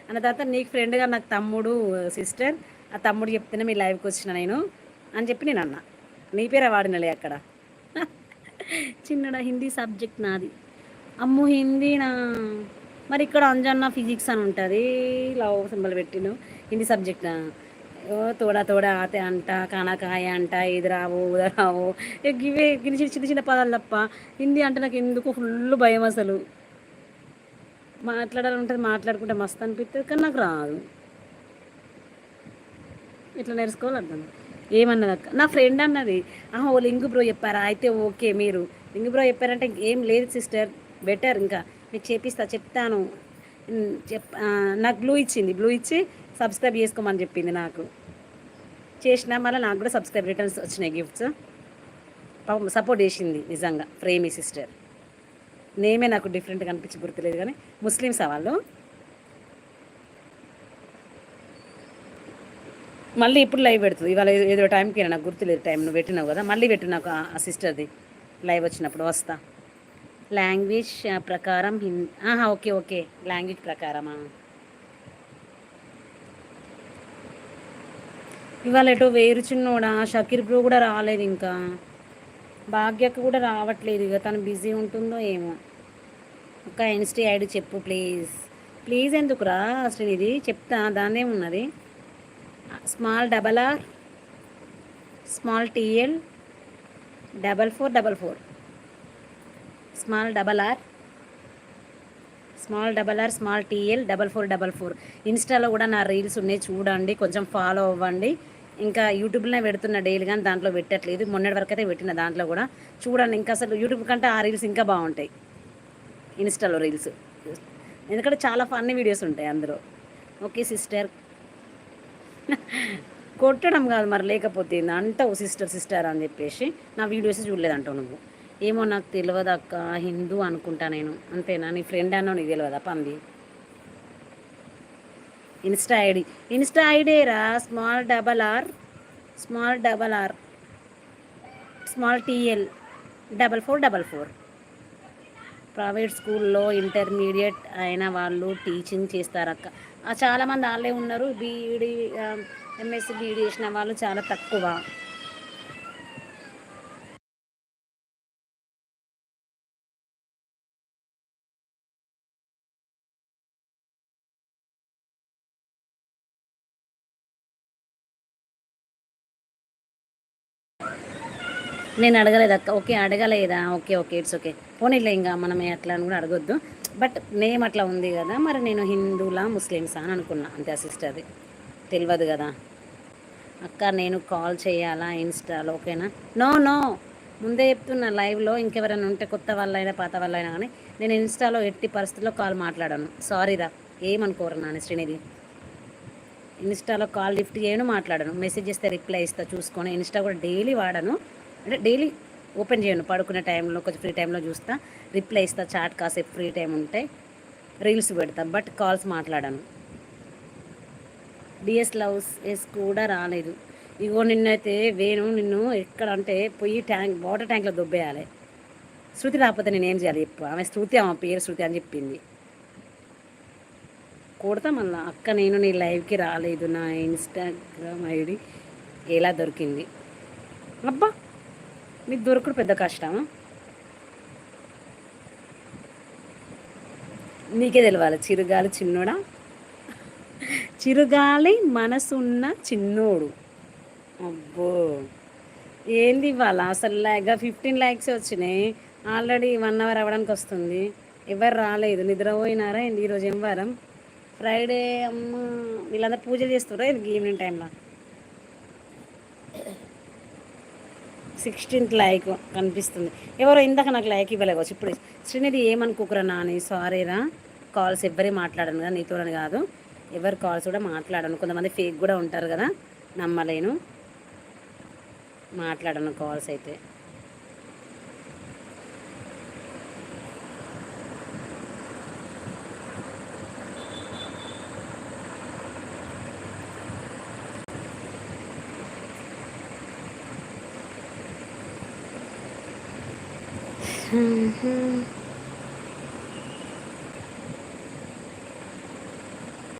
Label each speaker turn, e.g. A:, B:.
A: అన్న తర్వాత నీకు ఫ్రెండ్గా నాకు తమ్ముడు సిస్టర్, ఆ తమ్ముడు చెప్తేనే మీ లైవ్కి వచ్చిన నేను అని చెప్పి నేను అన్నా. నీ పేరే వాడినలే అక్కడ. చిన్నడా హిందీ సబ్జెక్ట్ నాది. అమ్ము హిందీనా? మరి ఇక్కడ అంజన్న ఫిజిక్స్ అని ఉంటుంది, లవ్ సింబల్ పెట్టిను, హిందీ సబ్జెక్టా? ఓ తోడా తోడా ఆతే అంట, కానాకాయ అంట, ఇది రావు ఉద రావు, ఇవే చిన్న చిన్న పదాలు తప్ప హిందీ అంటే నాకు ఎందుకు ఫుల్ భయం అసలు. మాట్లాడాలంటుంది, మాట్లాడుకుంటే మస్తు అనిపిస్తుంది, కానీ నాకు రాదు. ఇట్లా నేర్చుకోవాలి అర్థం. ఏమన్నది అక్క? నా ఫ్రెండ్ అన్నది. ఓ లింగు బ్రో చెప్పారా, అయితే ఓకే. మీరు లింగు బ్రో చెప్పారంటే ఏం లేదు సిస్టర్, బెటర్. ఇంకా మీకు చెప్తాను. నాకు బ్లూ ఇచ్చింది, బ్లూ ఇచ్చి సబ్స్క్రైబ్ చేసుకోమని చెప్పింది. నాకు చేసిన మళ్ళీ నాకు కూడా సబ్స్క్రైబ్ రిటర్న్స్ వచ్చినాయి గిఫ్ట్స్. సపోర్ట్ చేసింది నిజంగా. ప్రేమి సిస్టర్ నేమే నాకు డిఫరెంట్గా అనిపించి గుర్తులేదు, కానీ ముస్లిమ్స్ వాళ్ళు. మళ్ళీ ఇప్పుడు లైవ్ పెడుతుంది ఇవాళ ఏదో టైంకి, నాకు గుర్తులేదు టైం. నువ్వు పెట్టినావు కదా, మళ్ళీ పెట్టు నాకు ఆ సిస్టర్ది లైవ్ వచ్చినప్పుడు వస్తా. లాంగ్వేజ్ ప్రకారం ఓకే ఓకే, లాంగ్వేజ్ ప్రకారమా? ఇవాళ ఎటో వేరు చిన్నోడా, షకీర్ బ్రో కూడా రాలేదు, ఇంకా భాగ్యకు కూడా రావట్లేదు. ఇక తను బిజీ ఉంటుందో ఏమో. ఒక ఇన్స్టా ఐడి చెప్పు ప్లీజ్. ప్లీజ్ ఎందుకురా శ్రీనిధి, చెప్తా, దాని ఏమున్నది. Small RRR small TL 4444 small RRR small TL 4444. ఇన్స్టాలో కూడా నా రీల్స్ ఉన్నాయి, చూడండి, కొంచెం ఫాలో అవ్వండి. ఇంకా యూట్యూబ్లోనే పెడుతున్న డైలీ, కానీ దాంట్లో పెట్టట్లేదు. మొన్నటి వరకు అయితే పెట్టిన, దాంట్లో కూడా చూడండి. ఇంకా అసలు యూట్యూబ్ కంటే ఆ రీల్స్ ఇంకా బాగుంటాయి, ఇన్స్టాలో రీల్స్. ఎందుకంటే చాలా ఫన్నీ వీడియోస్ ఉంటాయి అందులో. Okay sister. కొట్టడం కాదు మరి, లేకపోతే అంటావు సిస్టర్ సిస్టర్ అని చెప్పేసి. నా వీడియోస్ చూడలేదంటావు నువ్వు. ఏమో నాకు తెలియదు అక్క, హిందూ అనుకుంటా నేను. అంతేనా? నీ ఫ్రెండ్ అన్నావు, నీకు తెలియదా పంది? ఇన్స్టా ఐడేరా small RRR small TL 4444. Private స్కూల్లో ఇంటర్మీడియట్ అయిన వాళ్ళు టీచింగ్ చేస్తారక్క. చాలామంది వాళ్ళే ఉన్నారు. బీఈడి MSc బీఈడి చేసిన వాళ్ళు చాలా తక్కువ. నేను అడగలేదు అక్క. ఓకే అడగలేదా? Okay okay, it's okay. పోనీలే, ఇంకా మనం అట్లా అని కూడా అడగొద్దు. బట్ నేమ్ అట్లా ఉంది కదా, మరి నేను హిందూలా ముస్లిమ్సా అని అనుకున్నా అంతే. ఆ సిస్టర్ది తెలియదు కదా అక్క. నేను కాల్ చేయాలా ఇన్స్టాలో? ఓకేనా? నో ముందే చెప్తున్నా, లైవ్లో ఇంకెవరైనా ఉంటే కొత్త వాళ్ళైనా పాత వాళ్ళైనా కానీ నేను ఇన్స్టాలో ఎట్టి పరిస్థితుల్లో కాల్ మాట్లాడాను. సారీరా, ఏమనుకోరు నాని శ్రీనిధి. ఇన్స్టాలో కాల్ లిఫ్ట్ చేయను, మాట్లాడను. మెసేజ్ చేస్తే రిప్లై ఇస్తా చూసుకొని. ఇన్స్టా కూడా డైలీ వాడను, అంటే డైలీ ఓపెన్ చేయను. పడుకునే టైంలో కొంచెం ఫ్రీ టైంలో చూస్తా, రిప్లై ఇస్తా. చాట్ కాసేపు ఫ్రీ టైం ఉంటే రీల్స్ పెడతా, బట్ కాల్స్ మాట్లాడాను. DS లవ్స్ ఎస్ కూడా రాలేదు. ఇగో నిన్నైతే నిన్ను ఎక్కడ అంటే పోయి వాటర్ ట్యాంక్లో దొబ్బేయాలి. శృతి రాకపోతే నేను ఏం చేయాలి చెప్పు. ఆమె శృతి, ఆమె పేరు శృతి అని చెప్పింది. కొడతా మళ్ళా. అక్క నేను నీ లైవ్కి రాలేదు, నా ఇన్స్టాగ్రామ్ ఐడి ఎలా దొరికింది? అబ్బా, మీకు దొరకడు పెద్ద కష్టమా? నీకే తెలవాలి. చిరుగాలి చిన్నోడా, చిరుగాలి మనసున్న చిన్నోడు. అబ్బో, ఏంది ఇవాళ అసలు 15 likes వచ్చినాయి. ఆల్రెడీ 1 hour అవ్వడానికి వస్తుంది. ఎవరు రాలేదు, నిద్రపోయినారా ఏంటి? ఈరోజు ఏం వారం? ఫ్రైడే. అమ్మ, వీళ్ళందరూ పూజ చేస్తున్నారా ఈవినింగ్ టైంలో? 16th లైక్ కనిపిస్తుంది. ఎవరో ఇందాక నాకు లైక్ ఇవ్వలేవచ్చు. ఇప్పుడు శ్రీనిధి ఏమనుకోకురా నాని, సారీరా. కాల్స్ ఎవ్వరే మాట్లాడను కదా, నీతోనని కాదు, ఎవరు కాల్స్ కూడా మాట్లాడను. కొంతమంది ఫేక్ కూడా ఉంటారు కదా, నమ్మలేను. మాట్లాడను కాల్స్ అయితే.